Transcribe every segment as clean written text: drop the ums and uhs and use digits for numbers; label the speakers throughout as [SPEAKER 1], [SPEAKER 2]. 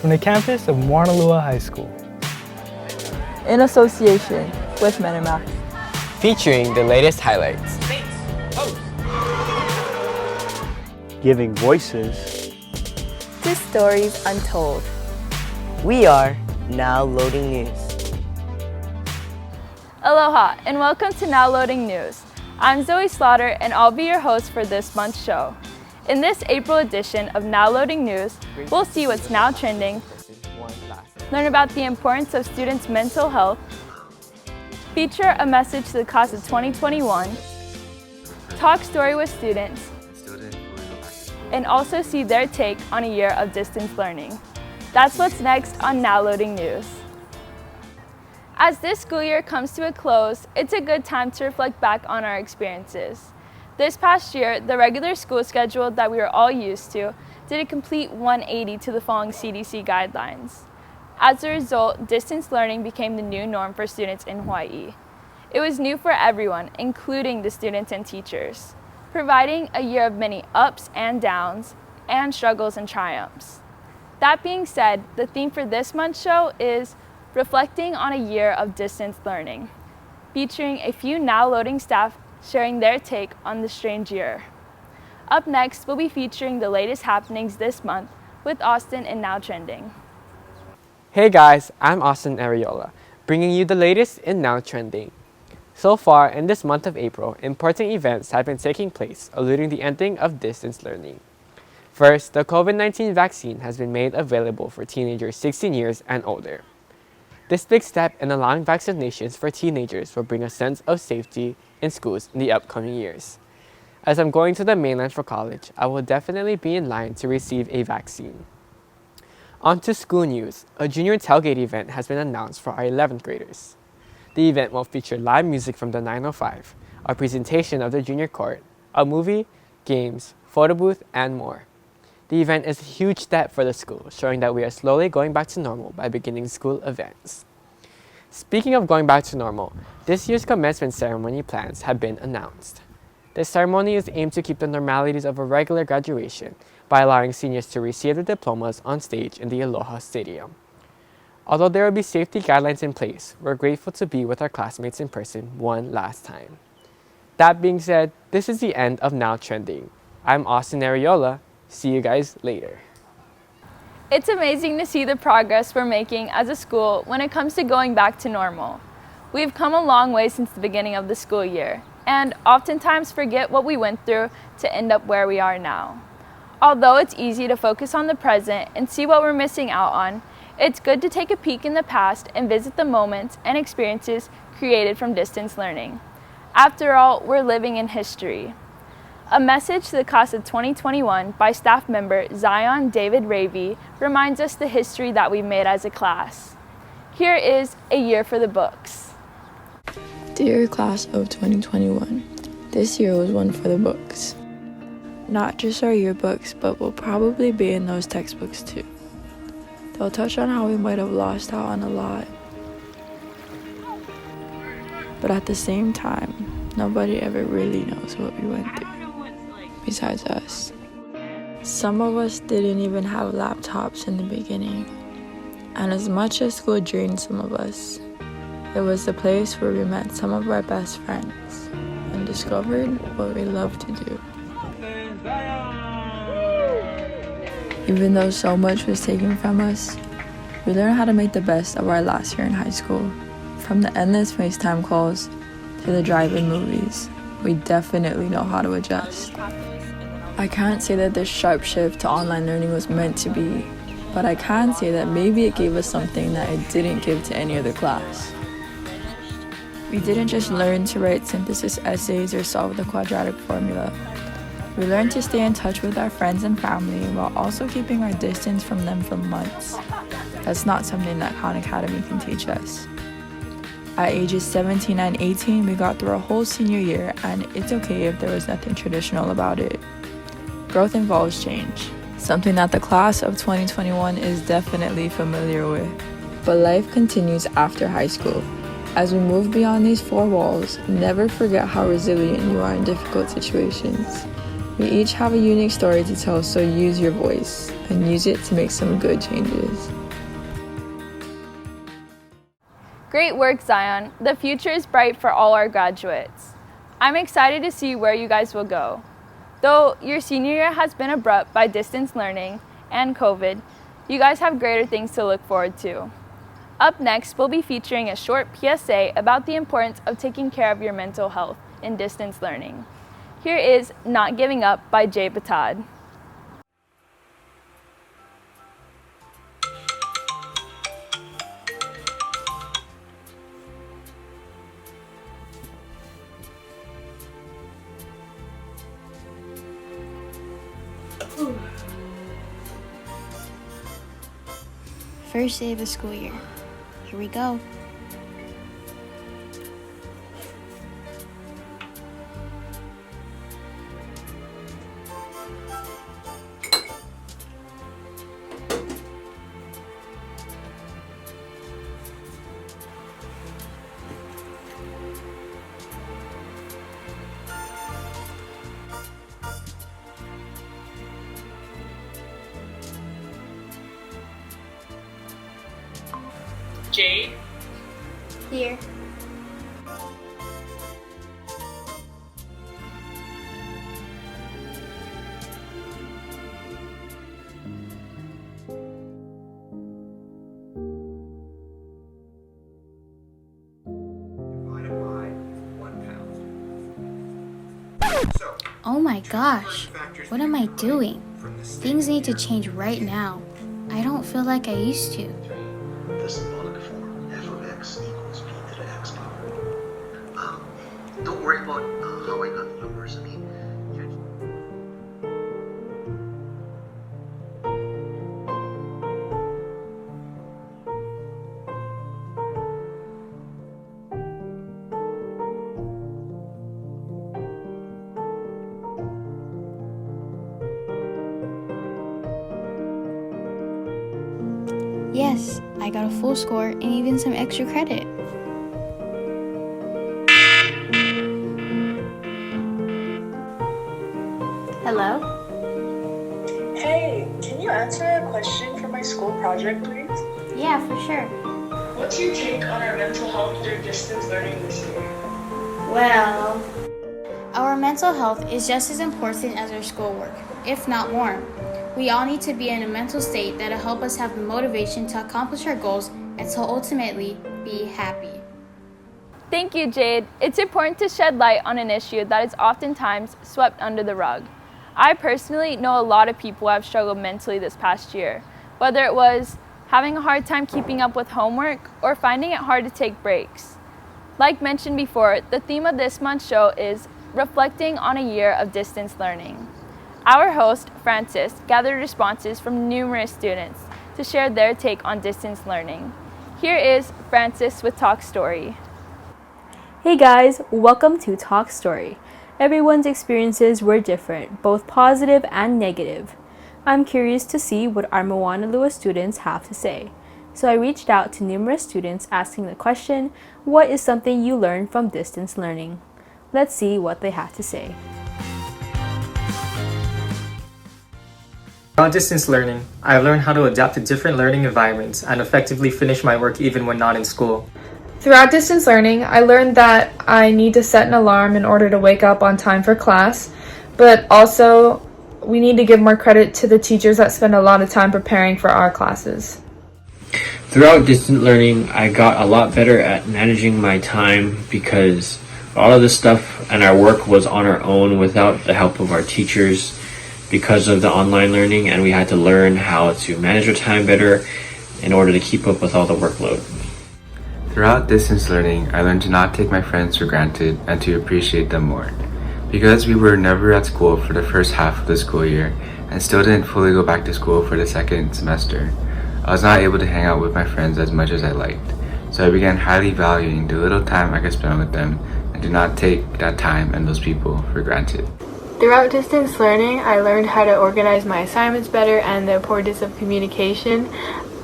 [SPEAKER 1] from the campus of Moanalua High School.
[SPEAKER 2] In association with Menomac.
[SPEAKER 3] Featuring the latest highlights.
[SPEAKER 4] Giving voices
[SPEAKER 2] to stories untold.
[SPEAKER 5] We are Now Loading News.
[SPEAKER 2] Aloha and welcome to Now Loading News. I'm Zoe Slaughter and I'll be your host for this month's show. In this April edition of Now Loading News, we'll see what's now trending, learn about the importance of students' mental health, feature a message to the class of 2021, talk story with students, and also see their take on a year of distance learning. That's what's next on Now Loading News. As this school year comes to a close, it's a good time to reflect back on our experiences. This past year, the regular school schedule that we were all used to did a complete 180 to the following CDC guidelines. As a result, distance learning became the new norm for students in Hawaii. It was new for everyone, including the students and teachers, providing a year of many ups and downs, and struggles and triumphs. That being said, the theme for this month's show is Reflecting on a Year of Distance Learning, featuring a few Now Loading staff sharing their take on the strange year. Up next, we'll be featuring the latest happenings this month with Austin and Now Trending.
[SPEAKER 3] Hey guys, I'm Austin Ariola, bringing you the latest in Now Trending. So far, in this month of April, important events have been taking place, alluding the ending of distance learning. First, the COVID-19 vaccine has been made available for teenagers 16 years and older. This big step in allowing vaccinations for teenagers will bring a sense of safety in schools in the upcoming years. As I'm going to the mainland for college, I will definitely be in line to receive a vaccine. On to school news. A junior tailgate event has been announced for our 11th graders. The event will feature live music from the 905, a presentation of the junior court, a movie, games, photo booth, and more. The event is a huge step for the school, showing that we are slowly going back to normal by beginning school events. Speaking of going back to normal, this year's commencement ceremony plans have been announced. This ceremony is aimed to keep the normalities of a regular graduation by allowing seniors to receive their diplomas on stage in the Aloha Stadium. Although there will be safety guidelines in place, we're grateful to be with our classmates in person one last time. That being said, this is the end of Now Trending. I'm Austin Ariola. See you guys later.
[SPEAKER 2] It's amazing to see the progress we're making as a school when it comes to going back to normal. We've come a long way since the beginning of the school year, and oftentimes forget what we went through to end up where we are now. Although it's easy to focus on the present and see what we're missing out on, it's good to take a peek in the past and visit the moments and experiences created from distance learning. After all, we're living in history. A message to the class of 2021 by staff member Zion David Ravy reminds us the history that we made as a class. Here is A Year for the Books.
[SPEAKER 6] Dear class of 2021, this year was one for the books. Not just our yearbooks, but will probably be in those textbooks too. They'll touch on how we might have lost out on a lot. But at the same time, nobody ever really knows what we went through, besides us. Some of us didn't even have laptops in the beginning. And as much as school drained some of us, it was the place where we met some of our best friends and discovered what we love to do. Even though so much was taken from us, we learned how to make the best of our last year in high school. From the endless FaceTime calls to the drive-in movies, we definitely know how to adjust. I can't say that this sharp shift to online learning was meant to be, but I can say that maybe it gave us something that it didn't give to any other class. We didn't just learn to write synthesis essays or solve the quadratic formula. We learned to stay in touch with our friends and family while also keeping our distance from them for months. That's not something that Khan Academy can teach us. At ages 17 and 18, we got through a whole senior year, and it's okay if there was nothing traditional about it. Growth involves change, something that the class of 2021 is definitely familiar with. But life continues after high school. As we move beyond these four walls, never forget how resilient you are in difficult situations. We each have a unique story to tell, so use your voice and use it to make some good changes.
[SPEAKER 2] Great work, Zion. The future is bright for all our graduates. I'm excited to see where you guys will go. Though your senior year has been abrupt by distance learning and COVID, you guys have greater things to look forward to. Up next, we'll be featuring a short PSA about the importance of taking care of your mental health in distance learning. Here is Not Giving Up by Jay Batad.
[SPEAKER 7] First day of the school year. Here we go.
[SPEAKER 8] Jade?
[SPEAKER 7] Here. Oh my gosh, what am I doing? Things need to change right now. I don't feel like I used to.
[SPEAKER 9] The symbolic form f of x equals p to the x power. Don't worry about how I got the numbers. I mean,
[SPEAKER 7] Yes, I got a full score and even some extra credit.
[SPEAKER 2] Hello?
[SPEAKER 10] Hey, can you answer a question for my school project, please?
[SPEAKER 7] Yeah, for sure.
[SPEAKER 10] What's your take on our mental health through distance learning this year?
[SPEAKER 7] Well, our mental health is just as important as our schoolwork, if not more. We all need to be in a mental state that'll help us have the motivation to accomplish our goals and to ultimately be happy.
[SPEAKER 2] Thank you, Jade. It's important to shed light on an issue that is oftentimes swept under the rug. I personally know a lot of people who have struggled mentally this past year, whether it was having a hard time keeping up with homework or finding it hard to take breaks. Like mentioned before, the theme of this month's show is reflecting on a year of distance learning. Our host, Francis, gathered responses from numerous students to share their take on distance learning. Here is Francis with Talk Story.
[SPEAKER 11] Hey guys, welcome to Talk Story. Everyone's experiences were different, both positive and negative. I'm curious to see what our Moanalua students have to say. So I reached out to numerous students asking the question, what is something you learned from distance learning? Let's see what they have to say.
[SPEAKER 12] Throughout distance learning, I learned how to adapt to different learning environments and effectively finish my work even when not in school.
[SPEAKER 13] Throughout distance learning, I learned that I need to set an alarm in order to wake up on time for class, but also we need to give more credit to the teachers that spend a lot of time preparing for our classes.
[SPEAKER 14] Throughout distance learning, I got a lot better at managing my time because all of the stuff and our work was on our own without the help of our teachers because of the online learning, and we had to learn how to manage our time better in order to keep up with all the workload.
[SPEAKER 15] Throughout distance learning, I learned to not take my friends for granted and to appreciate them more. Because we were never at school for the first half of the school year and still didn't fully go back to school for the second semester, I was not able to hang out with my friends as much as I liked. So I began highly valuing the little time I could spend with them and did not take that time and those people for granted.
[SPEAKER 16] Throughout distance learning, I learned how to organize my assignments better and the importance of communication.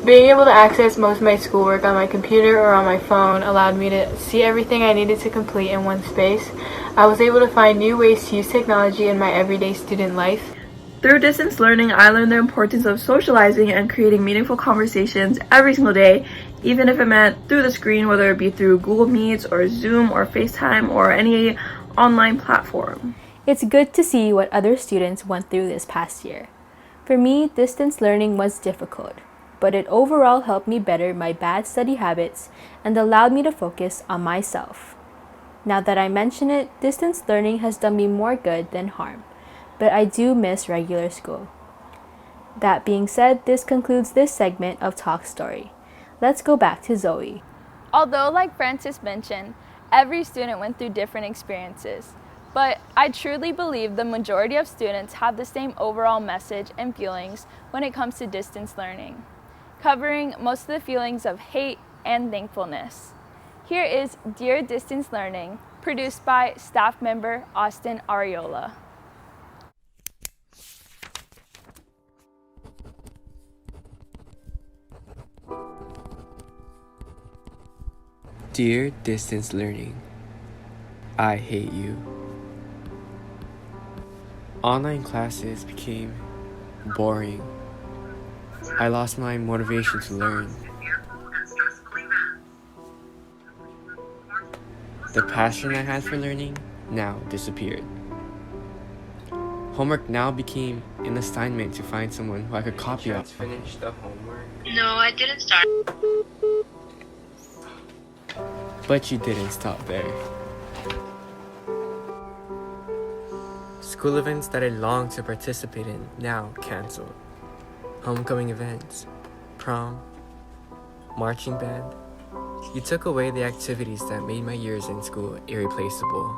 [SPEAKER 16] Being able to access most of my schoolwork on my computer or on my phone allowed me to see everything I needed to complete in one space. I was able to find new ways to use technology in my everyday student life.
[SPEAKER 6] Through distance learning, I learned the importance of socializing and creating meaningful conversations every single day, even if it meant through the screen, whether it be through Google Meets or Zoom or FaceTime or any online platform.
[SPEAKER 11] It's good to see what other students went through this past year. For me, distance learning was difficult, but it overall helped me better my bad study habits and allowed me to focus on myself. Now that I mention it, distance learning has done me more good than harm, but I do miss regular school. That being said, this concludes this segment of Talk Story. Let's go back to Zoe.
[SPEAKER 2] Although, like Francis mentioned, every student went through different experiences, but I truly believe the majority of students have the same overall message and feelings when it comes to distance learning, covering most of the feelings of hate and thankfulness. Here is Dear Distance Learning, produced by staff member Austin Ariola.
[SPEAKER 3] Dear Distance Learning, I hate you. Online classes became boring. I lost my motivation to learn. The passion I had for learning now disappeared. Homework now became an assignment to find someone who I could copy off. Finish the homework?
[SPEAKER 10] No, I didn't start.
[SPEAKER 3] But you didn't stop there. School events that I longed to participate in now canceled. Homecoming events, prom, marching band. You took away the activities that made my years in school irreplaceable.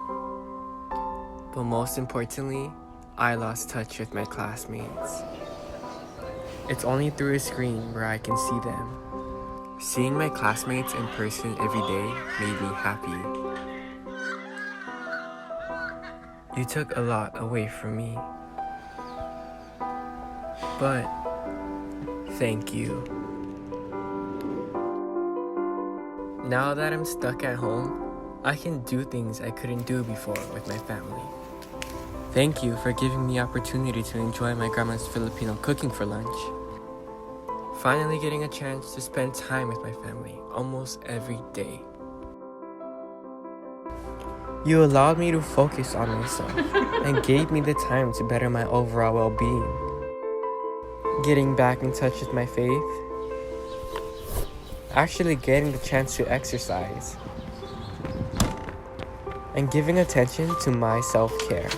[SPEAKER 3] But most importantly, I lost touch with my classmates. It's only through a screen where I can see them. Seeing my classmates in person every day made me happy. You took a lot away from me. But thank you. Now that I'm stuck at home, I can do things I couldn't do before with my family. Thank you for giving me the opportunity to enjoy my grandma's Filipino cooking for lunch. Finally getting a chance to spend time with my family almost every day. You allowed me to focus on myself and gave me the time to better my overall well-being. Getting back in touch with my faith. Actually getting the chance to exercise. And giving attention to my self-care.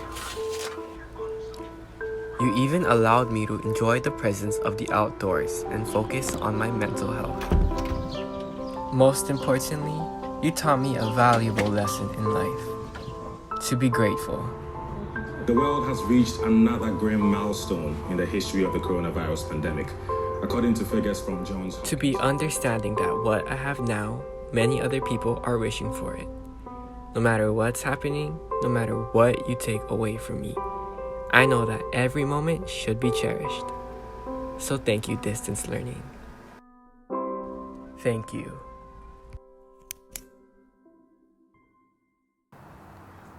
[SPEAKER 3] You even allowed me to enjoy the presence of the outdoors and focus on my mental health. Most importantly, you taught me a valuable lesson in life: to be grateful.
[SPEAKER 17] The world has reached another grim milestone in the history of the coronavirus pandemic, according to figures from Johns Hopkins.
[SPEAKER 3] To be understanding that what I have now, many other people are wishing for it. No matter what's happening, no matter what you take away from me, I know that every moment should be cherished. So thank you, distance learning. Thank you.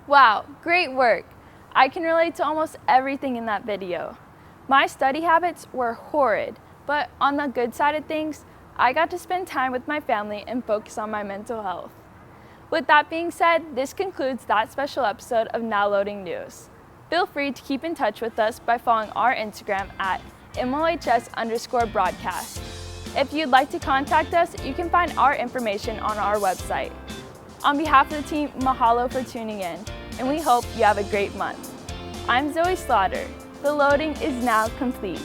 [SPEAKER 2] Wow, great work! I can relate to almost everything in that video. My study habits were horrid, but on the good side of things, I got to spend time with my family and focus on my mental health. With that being said, this concludes that special episode of Now Loading News. Feel free to keep in touch with us by following our Instagram at MLHS_broadcast. If you'd like to contact us, you can find our information on our website. On behalf of the team, mahalo for tuning in, and we hope you have a great month. I'm Zoe Slaughter. The loading is now complete.